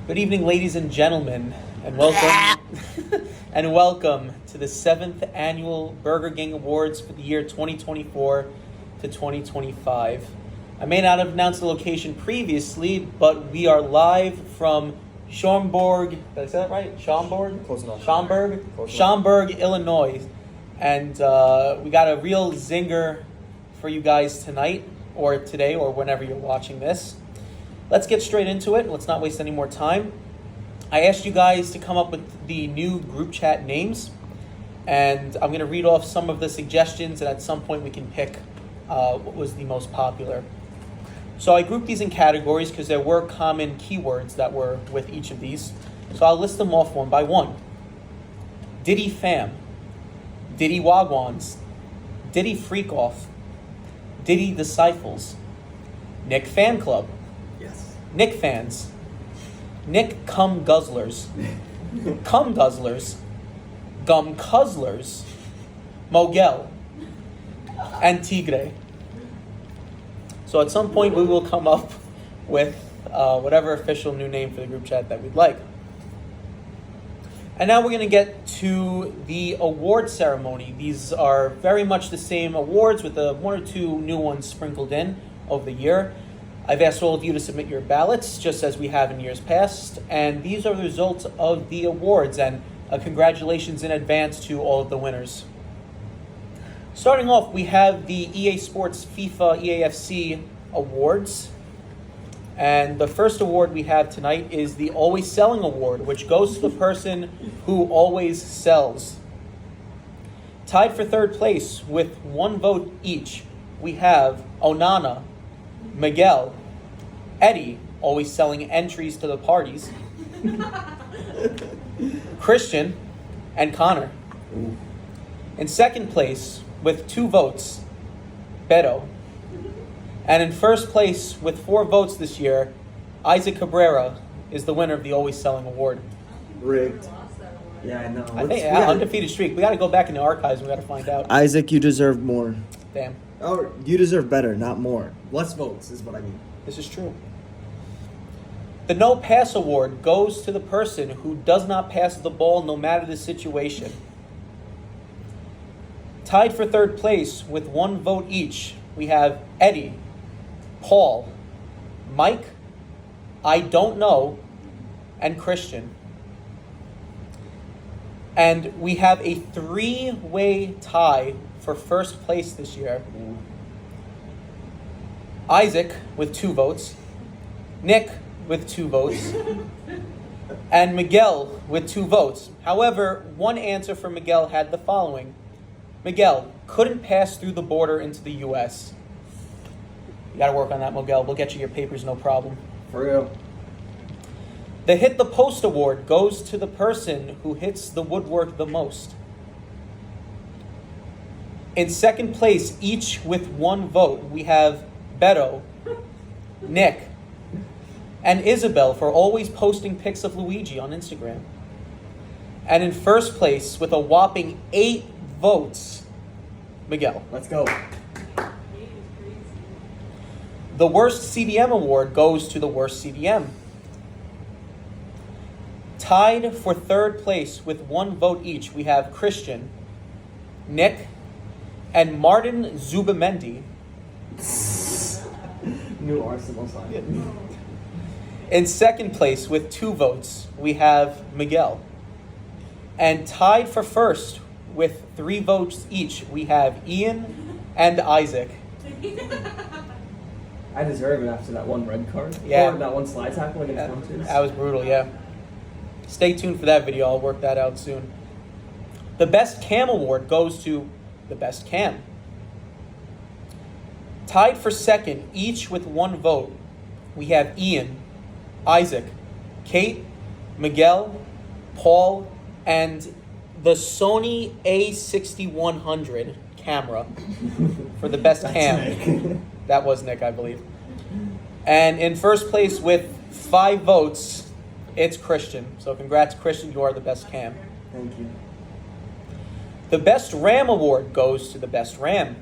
Good evening, ladies and gentlemen, and welcome and welcome to the 7th annual Burger Gang Awards for the year 2024 to 2025. I may not have announced the location previously, but we are live from Schaumburg. Did I say that right? Schaumburg? Close enough. Schaumburg? Close enough. Schaumburg, Illinois. And we got a real zinger for you guys tonight, or today, or whenever you're watching this. Let's get straight into it. Let's not waste any more time. I asked you guys to come up with the new group chat names, and I'm going to read off some of the suggestions, and at some point we can pick what was the most popular. So I grouped these in categories because there were common keywords that were with each of these. So I'll list them off one by one. Diddy Fam, Diddy Wagwans, Diddy Freak Off, Diddy Disciples, Nick Fan Club, Yes. Nick Fans, Nick Cum Guzzlers, Cum Guzzlers, Gum Cuzzlers, Mogel, and Tigre. So at some point we will come up with whatever official new name for the group chat that we'd like. And now we're going to get to the award ceremony. These are very much the same awards with one or two new ones sprinkled in over the year. I've asked all of you to submit your ballots, just as we have in years past. And these are the results of the awards. And congratulations in advance to all of the winners. Starting off, we have the EA Sports FIFA EAFC Awards. And the first award we have tonight is the Always Selling Award, which goes to the person who always sells. Tied for third place with one vote each, we have Onana, Miguel, Eddie, always selling entries to the parties, Christian, and Connor. In second place with 2 votes, Beto. And in first place with 4 votes this year, Isaac Cabrera is the winner of the Always Selling Award. Rigged. Yeah, I know. I think undefeated streak. We got to go back in the archives. We got to find out. Isaac, you deserve more. Damn, Oh, you deserve better, not more. Less votes is what I mean. this is true. The No Pass Award goes to the person who does not pass the ball no matter the situation. Tied for third place with 1 vote each, we have Eddie, Paul, Mike, I don't know, and Christian. And we have a 3-way tie for first place this year. Isaac with 2 votes, Nick with 2 votes, and Miguel with 2 votes. However, one answer for Miguel had the following. Miguel couldn't pass through the border into the U.S. You got to work on that, Miguel. We'll get you your papers, no problem. For real. The Hit the Post Award goes to the person who hits the woodwork the most. In second place, each with 1 vote, we have Beto, Nick, and Isabel for always posting pics of Luigi on Instagram. And in first place, with a whopping 8 votes, Miguel. Let's go. The Worst CDM Award goes to the Worst CDM. Tied for third place with 1 vote each, we have Christian, Nick, and Martin Zubamendi. New Arsenal sign. In second place with 2 votes, we have Miguel. And tied for first with 3 votes each, we have Ian and Isaac. I deserve it after that one red card. Yeah. Or that one slide tackle against Hunters. That was brutal, yeah. Stay tuned for that video. I'll work that out soon. The Best Cam Award goes to the Best Cam. Tied for second, each with 1 vote, we have Ian, Isaac, Kate, Miguel, Paul, and the Sony A6100 camera for the best cam. That was Nick, I believe. And in first place with 5 votes, it's Christian. So congrats, Christian. You are the best cam. Thank you. The Best Ram Award goes to the Best Ram.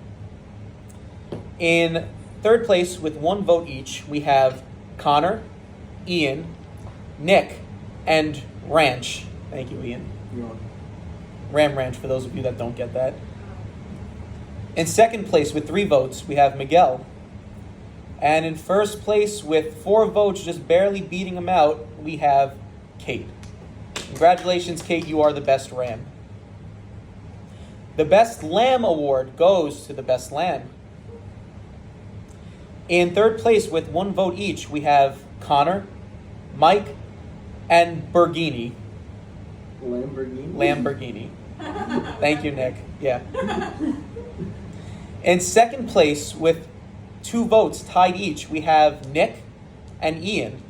In third place with 1 vote each, we have Connor, Ian, Nick, and Ranch. Thank you, Ian. You're on. Ram Ranch, for those of you that don't get that. In second place with 3 votes, we have Miguel. And in first place with 4 votes, just barely beating him out, we have Kate. Congratulations, Kate, you are the best ram. The Best Lamb Award goes to the Best Lamb. In third place with 1 vote each, we have Connor, Mike, and Bergini. Lamborghini. Thank you, Nick. Yeah. In second place with 2 votes tied each, we have Nick and Ian.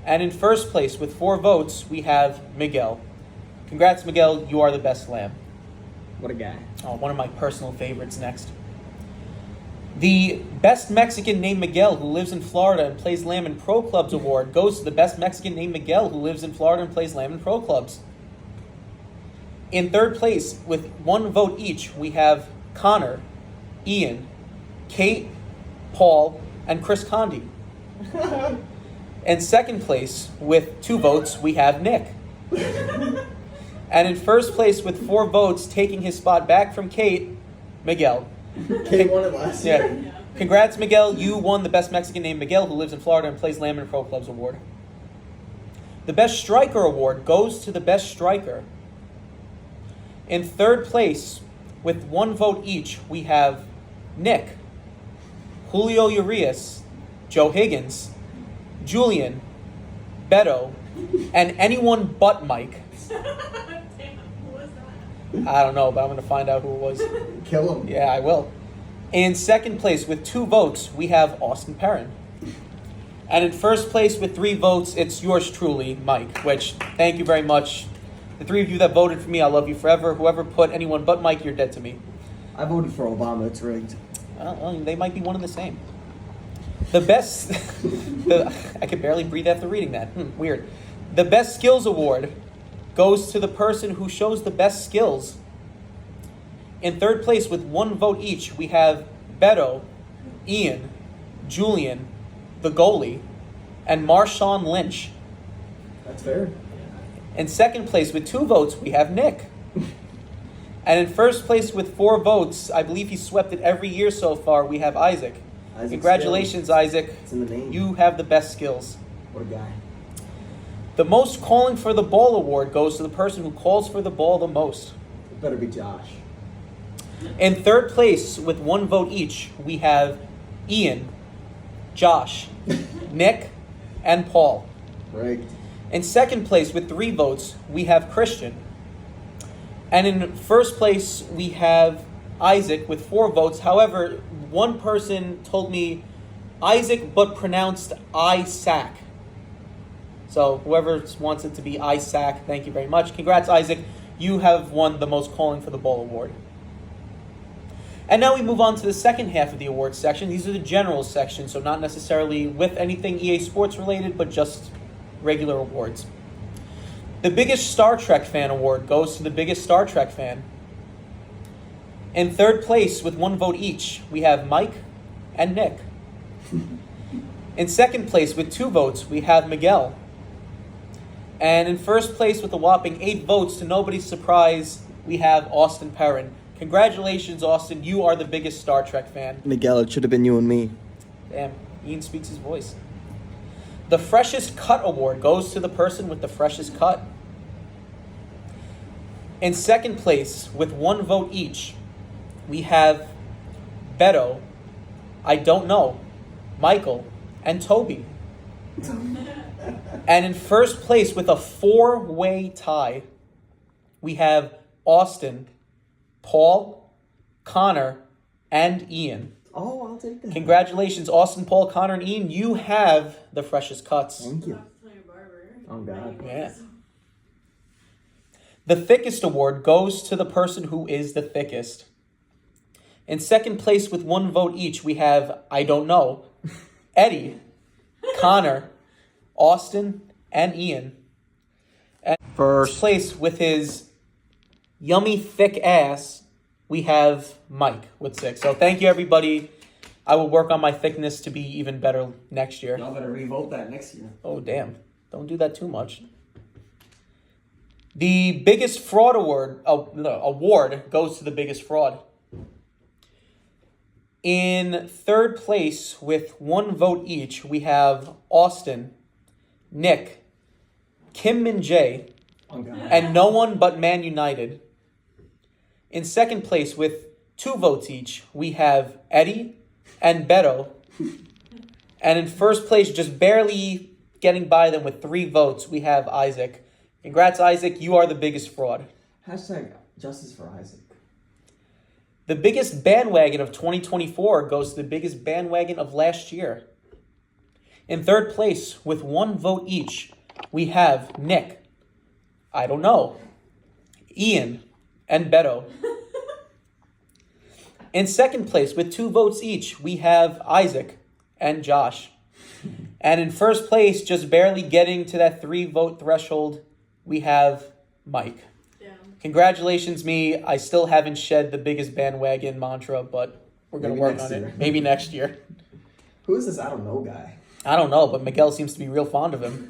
And in first place with 4 votes, we have Miguel. Congrats, Miguel. You are the best lamb. What a guy. Oh, one of my personal favorites next. The Best Mexican named Miguel who lives in Florida and plays lamb in pro clubs award goes to the Best Mexican named Miguel who lives in Florida and plays lamb in pro clubs. In third place, with 1 vote each, we have Connor, Ian, Kate, Paul, and Chris Condi. In second place, with 2 votes, we have Nick. And in first place, with 4 votes, taking his spot back from Kate, Miguel. Kate won it last year. Yeah. Congrats, Miguel. You won the Best Mexican named Miguel who lives in Florida and plays lamb in pro clubs award. The Best Striker award goes to the Best Striker. In third place, with 1 vote each, we have Nick, Julio Urias, Joe Higgins, Julian, Beto, and anyone but Mike. Damn, who was that? I don't know, but I'm going to find out who it was. Kill him. Yeah, I will. In second place, with 2 votes, we have Austin Perrin. And in first place, with 3 votes, it's yours truly, Mike, which, thank you very much. The 3 of you that voted for me, I love you forever. Whoever put anyone but Mike, you're dead to me. I voted for Obama. It's rigged. Well, they might be one and the same. The best... I could barely breathe after reading that. Weird. The Best Skills Award goes to the person who shows the best skills. In third place, with 1 vote each, we have Beto, Ian, Julian, the goalie, and Marshawn Lynch. That's fair. In second place, with 2 votes, we have Nick. And in first place, with 4 votes, I believe he swept it every year so far, we have Isaac. Congratulations, Isaac. It's in the name. You have the best skills. What a guy. The Most Calling for the Ball award goes to the person who calls for the ball the most. It better be Josh. In third place, with 1 vote each, we have Ian, Josh, Nick, and Paul. Rigged. In second place, with 3 votes, we have Christian. And in first place, we have Isaac with 4 votes. However, one person told me Isaac but pronounced Isaac. So whoever wants it to be Isaac, thank you very much. Congrats, Isaac. You have won the Most Calling for the Ball award. And now we move on to the second half of the awards section. These are the general section, so not necessarily with anything EA Sports related, but just regular awards. The biggest Star Trek fan award goes to the biggest Star Trek fan. In third place, with 1 vote each, we have Mike and Nick. In second place, with 2 votes, we have Miguel. And in first place, with a whopping 8 votes, to nobody's surprise, we have Austin Perrin. Congratulations, Austin. You are the biggest Star Trek fan. Miguel, it should have been you and me. Damn, Ian speaks his voice. The Freshest Cut award goes to the person with the freshest cut. In second place, with 1 vote each, we have Beto, I don't know, Michael, and Toby. And in first place, with a 4-way tie, we have Austin, Paul, Connor, and Ian. Oh, I'll take that. Congratulations, Austin, Paul, Connor, and Ian. You have the freshest cuts. Thank you. That's my barber. Oh, God. Yeah. The Thickest award goes to the person who is the thickest. In second place, with 1 vote each, we have, I don't know, Eddie, Connor, Austin, and Ian. And first place, with his yummy thick ass, we have Mike with 6. So thank you, everybody. I will work on my thickness to be even better next year. Y'all better revote that next year. Oh, damn. Don't do that too much. The biggest fraud award goes to the biggest fraud. In third place with 1 vote each, we have Austin, Nick, Kim Min Jae, Oh God. and no one but Man United. In second place with 2 votes each, we have Eddie and Beto. And in first place, just barely getting by them with 3 votes, we have Isaac. Congrats, Isaac. You are the biggest fraud. Hashtag justice for Isaac. The biggest bandwagon of 2024 goes to the biggest bandwagon of last year. In third place, with 1 vote each, we have Nick, I don't know, Ian, and Beto. In second place, with 2 votes each, we have Isaac and Josh. And in first place, just barely getting to that 3-vote threshold, we have Mike. Damn. Congratulations, me. I still haven't shed the biggest bandwagon mantra, but we're going to Maybe work next on year. it. Maybe next year. Who is this I don't know guy? I don't know, but Miguel seems to be real fond of him.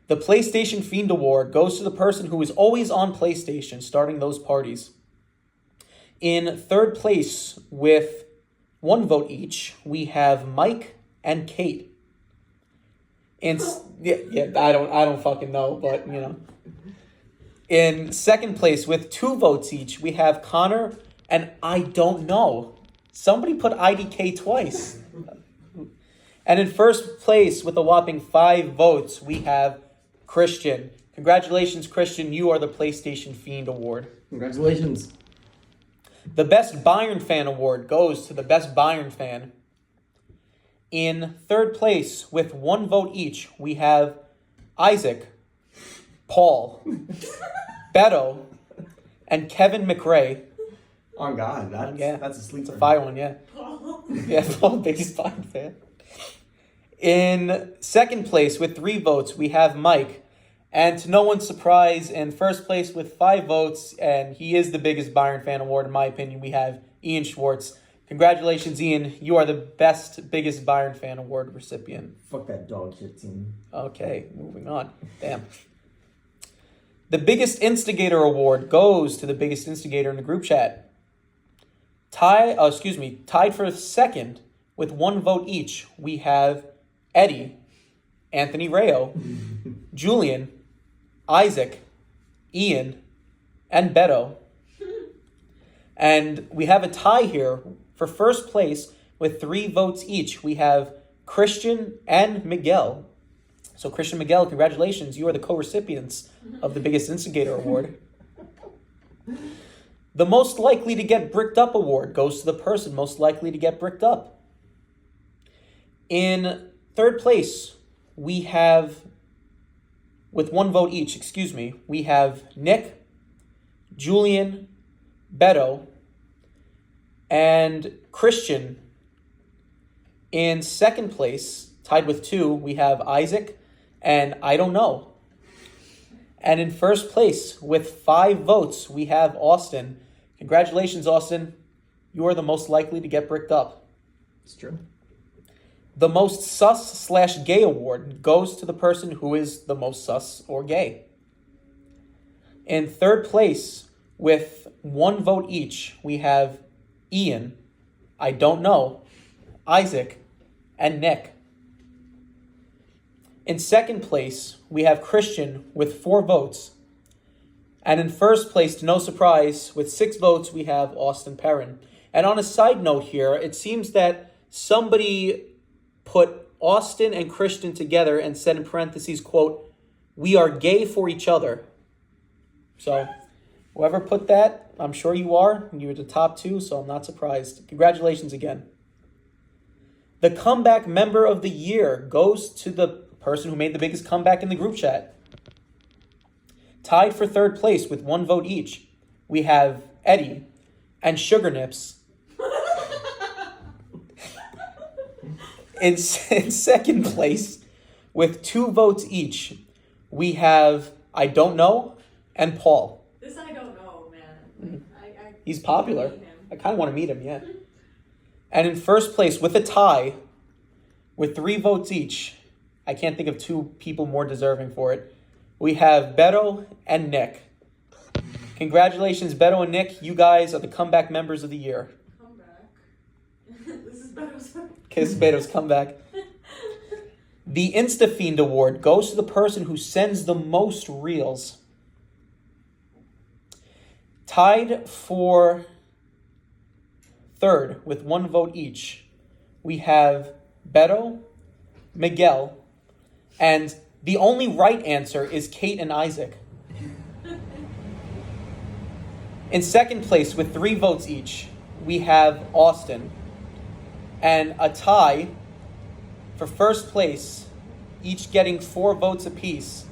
The PlayStation Fiend Award goes to the person who is always on PlayStation, starting those parties. In third place, with 1 vote each, we have Mike and Kate. I don't fucking know, but you know. In second place, with 2 votes each, we have Connor and I don't know. Somebody put IDK twice. And in first place, with a whopping 5 votes, we have Christian. Congratulations, Christian. You are the PlayStation Fiend Award. Congratulations. The Best Bayern Fan Award goes to the Best Bayern Fan. In third place, with 1 vote each, we have Isaac, Paul, Beto, and Kevin McRae. Oh God, that's a sleeper. It's a fire one, yeah. Yeah, Paul, biggest Bayern fan. In second place, with 3 votes, we have Mike. And to no one's surprise, in first place with 5 votes, and he is the biggest Bayern Fan Award, in my opinion, we have Ian Schwartz. Congratulations, Ian. You are the biggest Bayern Fan Award recipient. Fuck that dog shit team. Okay, moving on. Damn. The Biggest Instigator Award goes to the biggest instigator in the group chat. Tied for second with 1 vote each, we have Eddie, Anthony Rayo, Julian, Isaac, Ian, and Beto. And we have a tie here for first place with 3 votes each. We have Christian and Miguel. So Christian, Miguel, congratulations. You are the co-recipients of the Biggest Instigator Award. The Most Likely to Get Bricked Up Award goes to the person most likely to get bricked up. In third place, we have, with 1 vote each, we have Nick, Julian, Beto, and Christian. In second place, tied with 2, we have Isaac and I don't know. And in first place, with 5 votes, we have Austin. Congratulations, Austin. You are the most likely to get bricked up. It's true. The Most Sus/Gay Award goes to the person who is the most sus or gay. In third place, with 1 vote each, we have Ian, I don't know, Isaac, and Nick. In second place, we have Christian with 4 votes. And in first place, to no surprise, with 6 votes, we have Austin Perrin. And on a side note here, it seems that somebody put Austin and Christian together and said in parentheses, quote, "We are gay for each other." So whoever put that, I'm sure you are. You were the top 2, so I'm not surprised. Congratulations again. The Comeback Member of the Year goes to the person who made the biggest comeback in the group chat. Tied for third place with 1 vote each, we have Eddie and Sugar Nips. In second place, with 2 votes each, we have I don't know and Paul. This I don't know, man. He's popular. Meet him. I kind of want to meet him, yeah. And in first place, with a tie, with 3 votes each, I can't think of two people more deserving for it. We have Beto and Nick. Congratulations, Beto and Nick. You guys are the comeback members of the year. Comeback. This is Beto's. Kiss Beto's comeback. The InstaFiend Award goes to the person who sends the most reels. Tied for third with 1 vote each, we have Beto, Miguel, and the only right answer is Kate and Isaac. In second place with 3 votes each, we have Austin. And a tie for first place, each getting 4 votes apiece,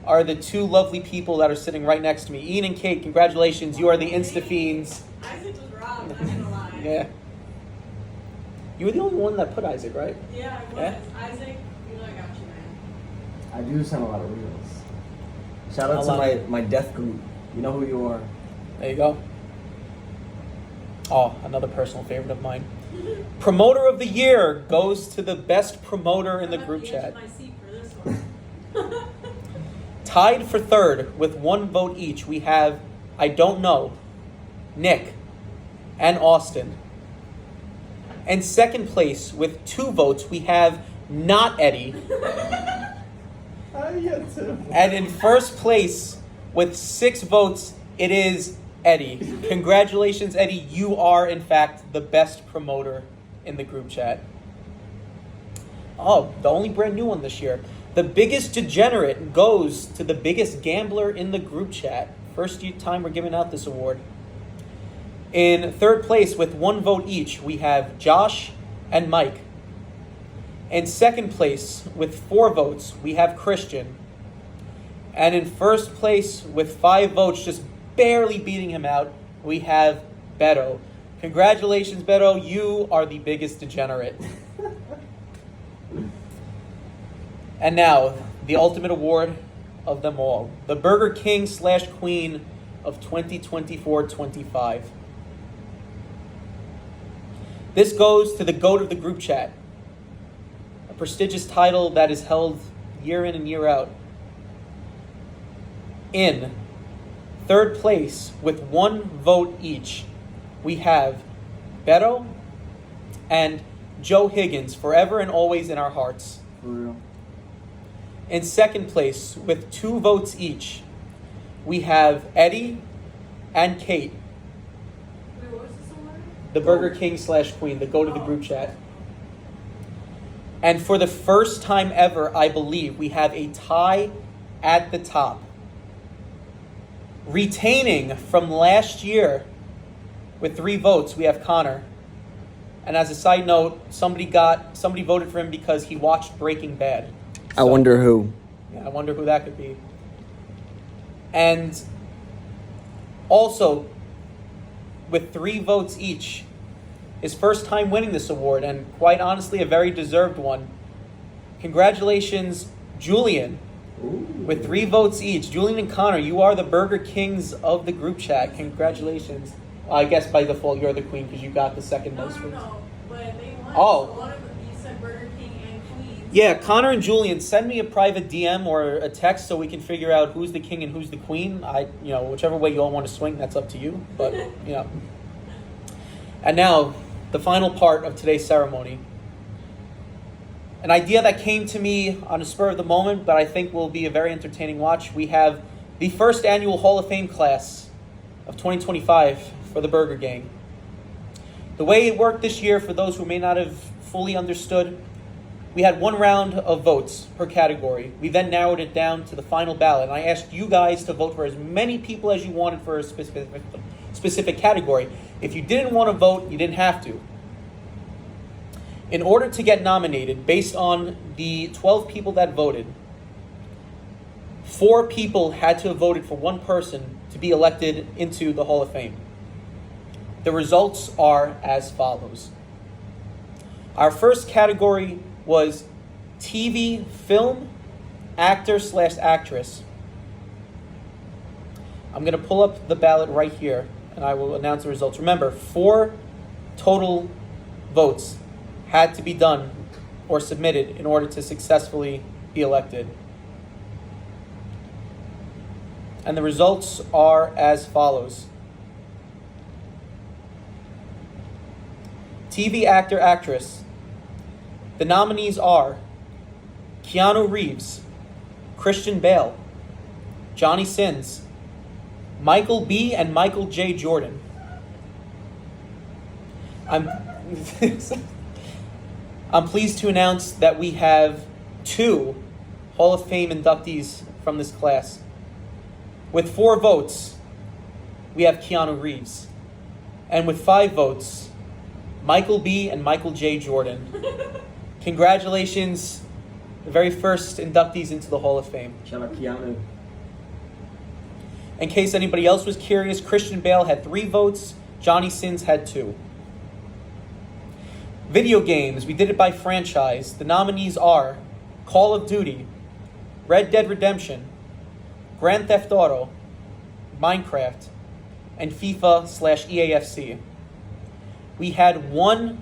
are the 2 lovely people that are sitting right next to me. Ian and Kate, congratulations. You are the InstaFiends. Isaac was wrong, not gonna lie. Yeah. You were the only one that put Isaac, right? Yeah, I was. Yeah. Isaac, you know I got you, man. I do send a lot of reels. Shout out A to lot. my death group. You know who you are. There you go. Oh, another personal favorite of mine. Promoter of the year goes to the best promoter in the I'm group at the edge chat. of my seat for this one. Tied for third with 1 vote each, we have I don't know, Nick, and Austin. And second place with 2 votes, we have not Eddie. And in first place with 6 votes, it is Eddie. Congratulations, Eddie. You are, in fact, the best promoter in the group chat. Oh, the only brand new one this year. The biggest degenerate goes to the biggest gambler in the group chat. First time we're giving out this award. In third place with 1 vote each, we have Josh and Mike. In second place with 4 votes, we have Christian. And in first place with 5 votes, just barely beating him out, we have Beto. Congratulations, Beto. You are the biggest degenerate. And now, the ultimate award of them all. The Burger King / Queen of 2024-25. This goes to the GOAT of the group chat. A prestigious title that is held year in and year out. In third place with 1 vote each, we have Beto and Joe Higgins, forever and always in our hearts. For real. In second place with 2 votes each, we have Eddie and Kate, Wait, what was this award? the Burger King / Queen, the GOAT of the group chat. And for the first time ever, I believe, we have a tie at the top. Retaining from last year with 3 votes, we have Connor. And as a side note, somebody voted for him because he watched Breaking Bad. I wonder who. Yeah, I wonder who that could be. And also, with 3 votes each, his first time winning this award, and quite honestly, a very deserved one. Congratulations, Julian. Ooh. With 3 votes each, Julian and Connor, you are the Burger Kings of the group chat. Congratulations. I guess by default, you're the queen because you got the second most votes. No, but they won. Oh. So one of them, you said Burger King and Queen. Yeah, Connor and Julian, send me a private DM or a text so we can figure out who's the king and who's the queen. Whichever way you all want to swing, that's up to you. But, And now, the final part of today's ceremony. An idea that came to me on a spur of the moment, but I think will be a very entertaining watch. We have the first annual Hall of Fame class of 2025 for the Burger Gang. The way it worked this year, for those who may not have fully understood, we had 1 round of votes per category. We then narrowed it down to the final ballot. And I asked you guys to vote for as many people as you wanted for a specific category. If you didn't want to vote, you didn't have to. In order to get nominated, based on the 12 people that voted, 4 people had to have voted for 1 person to be elected into the Hall of Fame. The results are as follows. Our first category was TV, film, actor / actress. I'm going to pull up the ballot right here, and I will announce the results. Remember, 4 total votes had to be done or submitted in order to successfully be elected. And the results are as follows. TV actor, actress. The nominees are Keanu Reeves, Christian Bale, Johnny Sins, Michael B. and Michael J. Jordan. I'm pleased to announce that we have 2 Hall of Fame inductees from this class. With 4 votes, we have Keanu Reeves. And with 5 votes, Michael B. and Michael J. Jordan. Congratulations, the very first inductees into the Hall of Fame. Shout out Keanu. In case anybody else was curious, Christian Bale had 3 votes, Johnny Sins had 2. Video games, we did it by franchise. The nominees are Call of Duty, Red Dead Redemption, Grand Theft Auto, Minecraft, and FIFA/EAFC. We had 1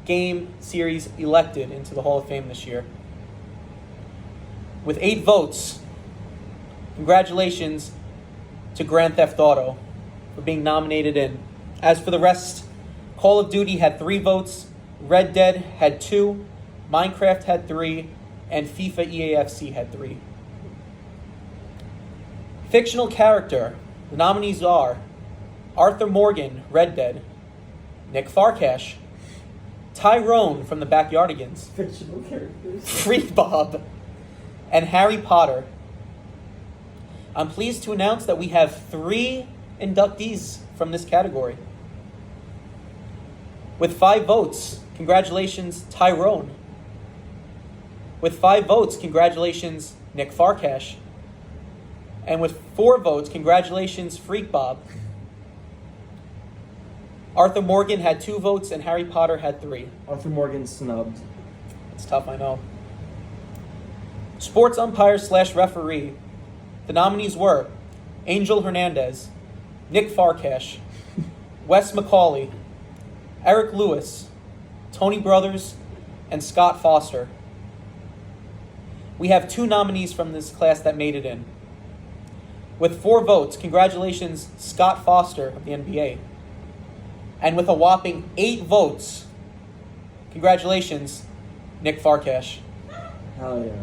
game series elected into the Hall of Fame this year. With 8 votes, congratulations to Grand Theft Auto for being nominated in. As for the rest, Call of Duty had 3 votes, Red Dead had 2, Minecraft had 3, and FIFA/EAFC had 3. Fictional character, the nominees are Arthur Morgan, Red Dead, Nick Farkash, Tyrone from the Backyardigans, Fictional characters. Freak Bob, and Harry Potter. I'm pleased to announce that we have 3 inductees from this category. With 5 votes, congratulations, Tyrone. With 5 votes, congratulations, Nick Farkash. And with 4 votes, congratulations, Freak Bob. Arthur Morgan had 2 votes and Harry Potter had 3. Arthur Morgan snubbed. It's tough, I know. Sports umpire/referee. The nominees were Angel Hernandez, Nick Farkash, Wes McCauley, Eric Lewis, Tony Brothers, and Scott Foster. We have 2 nominees from this class that made it in. With 4 votes, congratulations, Scott Foster of the NBA. And with a whopping 8 votes, congratulations, Nick Farkash. Hell yeah.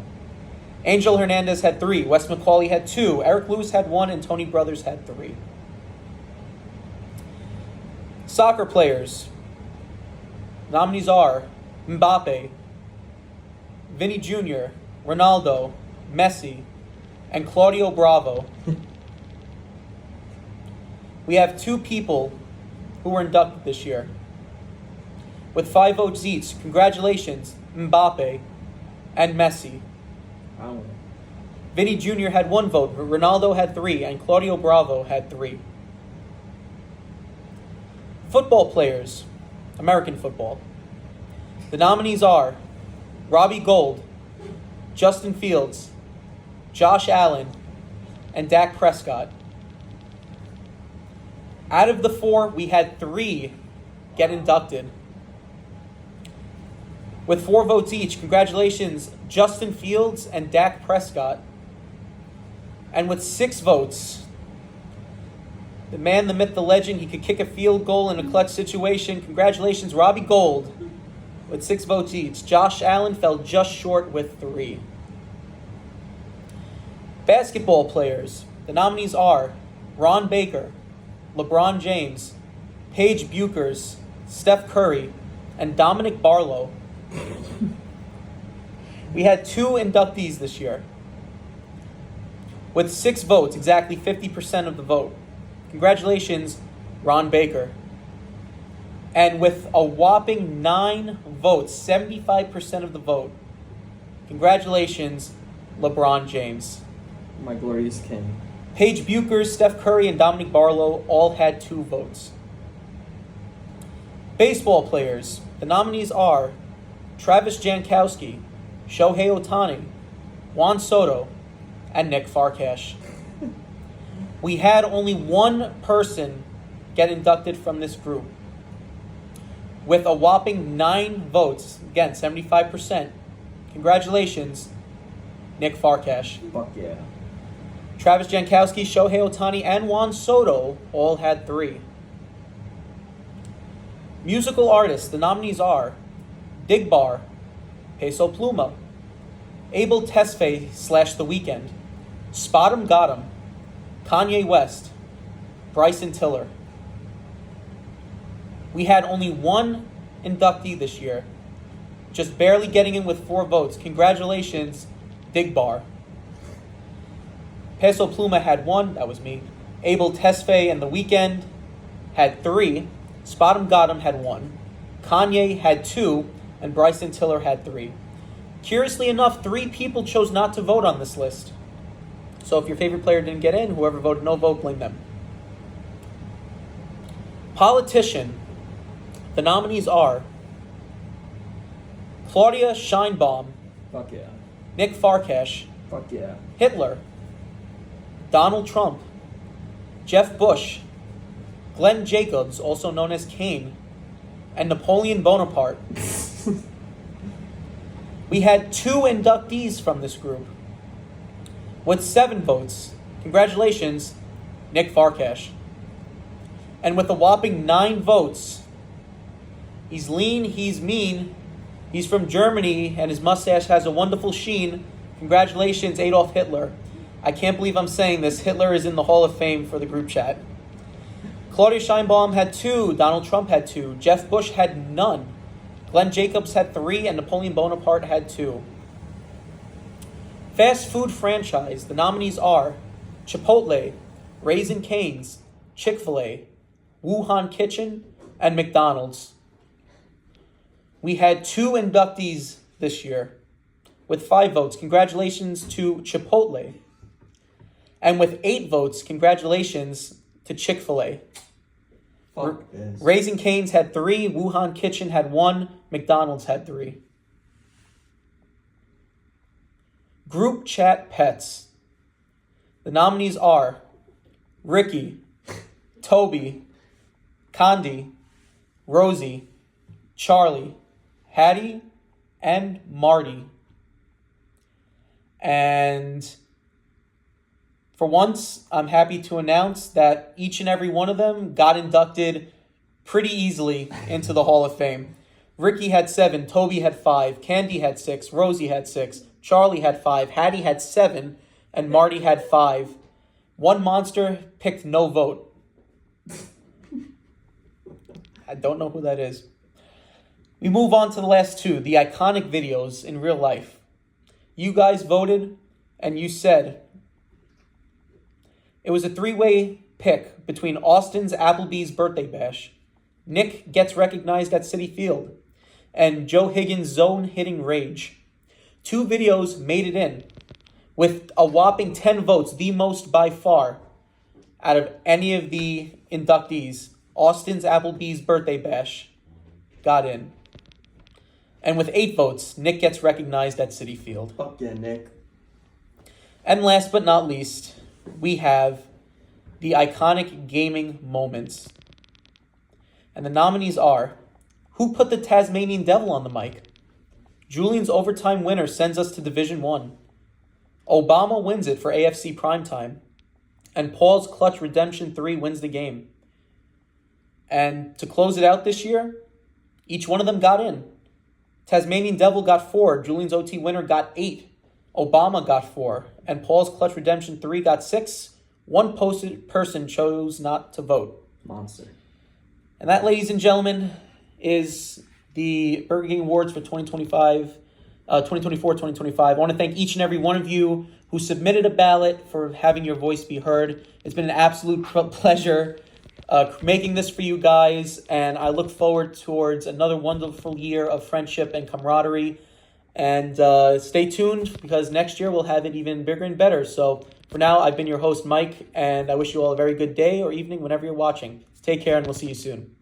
Angel Hernandez had 3, Wes McCauley had 2, Eric Lewis had 1, and Tony Brothers had 3. Soccer players. Nominees are Mbappe, Vinny Jr., Ronaldo, Messi, and Claudio Bravo. We have 2 people who were inducted this year. With 5 votes each, congratulations, Mbappe and Messi. Wow. Vinny Jr. had 1 vote, Ronaldo had 3, and Claudio Bravo had 3. Football players, American football. The nominees are Robbie Gould, Justin Fields, Josh Allen, and Dak Prescott. Out of the 4, we had 3 get inducted. With 4 votes each, congratulations, Justin Fields and Dak Prescott. And with 6 votes, the man, the myth, the legend, he could kick a field goal in a clutch situation. Congratulations, Robbie Gould, with 6 votes each. Josh Allen fell just short with 3. Basketball players. The nominees are Ron Baker, LeBron James, Paige Buchers, Steph Curry, and Dominic Barlow. We had 2 inductees this year. With 6 votes, exactly 50% of the vote. Congratulations, Ron Baker. And with a whopping 9 votes, 75% of the vote, congratulations, LeBron James. My glorious king. Paige Buchers, Steph Curry, and Dominic Barlow all had 2 votes. Baseball players. The nominees are Travis Jankowski, Shohei Ohtani, Juan Soto, and Nick Farkash. We had only 1 person get inducted from this group. with a whopping 9 votes. Again, 75%. Congratulations, Nick Farkash. Fuck yeah. Travis Jankowski, Shohei Ohtani, and Juan Soto all had 3. Musical artists, the nominees are Digbar, Peso Pluma, Abel Tesfaye / The Weeknd, Spot 'em Got 'em, Kanye West, Bryson Tiller. We had only one inductee this year, just barely getting in with 4 votes. Congratulations, Digbar. Peso Pluma had 1, that was me. Abel Tesfaye and The Weeknd had 3. Spot 'em Got 'em had 1. Kanye had 2, and Bryson Tiller had 3. Curiously enough, 3 people chose not to vote on this list. So if your favorite player didn't get in, whoever voted no vote, blame them. Politician. The nominees are Claudia Scheinbaum, Fuck yeah. Nick Farkash, Fuck yeah. Hitler, Donald Trump, Jeff Bush, Glenn Jacobs, also known as Kane, and Napoleon Bonaparte. We had 2 inductees from this group with 7 votes. Congratulations, Nick Farkash. And with a whopping 9 votes, he's lean, he's mean, he's from Germany, and his mustache has a wonderful sheen. Congratulations, Adolf Hitler. I can't believe I'm saying this. Hitler is in the Hall of Fame for the group chat. Claudia Scheinbaum had 2. Donald Trump had 2. Jeff Bush had none. Glenn Jacobs had 3, and Napoleon Bonaparte had 2. Fast food franchise. The nominees are Chipotle, Raising Cane's, Chick-fil-A, Wuhan Kitchen, and McDonald's. We had 2 inductees this year with 5 votes. Congratulations to Chipotle. And with 8 votes, congratulations to Chick-fil-A. Fuck this. Raising Cane's had 3, Wuhan Kitchen had 1, McDonald's had 3. Group chat pets. The nominees are Ricky, Toby, Condi, Rosie, Charlie, Hattie, and Marty. And for once, I'm happy to announce that each and every one of them got inducted pretty easily into the Hall of Fame. Ricky had 7, Toby had 5, Candy had 6, Rosie had 6, Charlie had 5, Hattie had 7, and Marty had 5. One monster picked no vote. I don't know who that is. We move on to the last 2, the iconic videos in real life. You guys voted, and you said it was a 3-way pick between Austin's Applebee's Birthday Bash, Nick Gets Recognized at Citi Field, and Joe Higgins' Zone-Hitting Rage. 2 videos made it in, with a whopping 10 votes, the most by far out of any of the inductees. Austin's Applebee's Birthday Bash got in. And with 8 votes, Nick Gets Recognized at Citi Field. Fuck yeah, Nick. And last but not least, we have the iconic gaming moments. And the nominees are, who put the Tasmanian Devil on the mic? Julian's overtime winner sends us to Division 1. Obama wins it for AFC Primetime. And Paul's clutch Redemption 3 wins the game. And to close it out this year, each one of them got in. Tasmanian Devil got 4, Julian's OT winner got 8, Obama got 4, and Paul's Clutch Redemption 3 got 6. One person chose not to vote. Monster. And that, ladies and gentlemen, is the Burger King Awards for 2024-2025. I want to thank each and every one of you who submitted a ballot for having your voice be heard. It's been an absolute pleasure making this for you guys, and I look forward towards another wonderful year of friendship and camaraderie. And stay tuned, because next year we'll have it even bigger and better. So for now, I've been your host, Mike, and I wish you all a very good day or evening whenever you're watching. Take care, and we'll see you soon.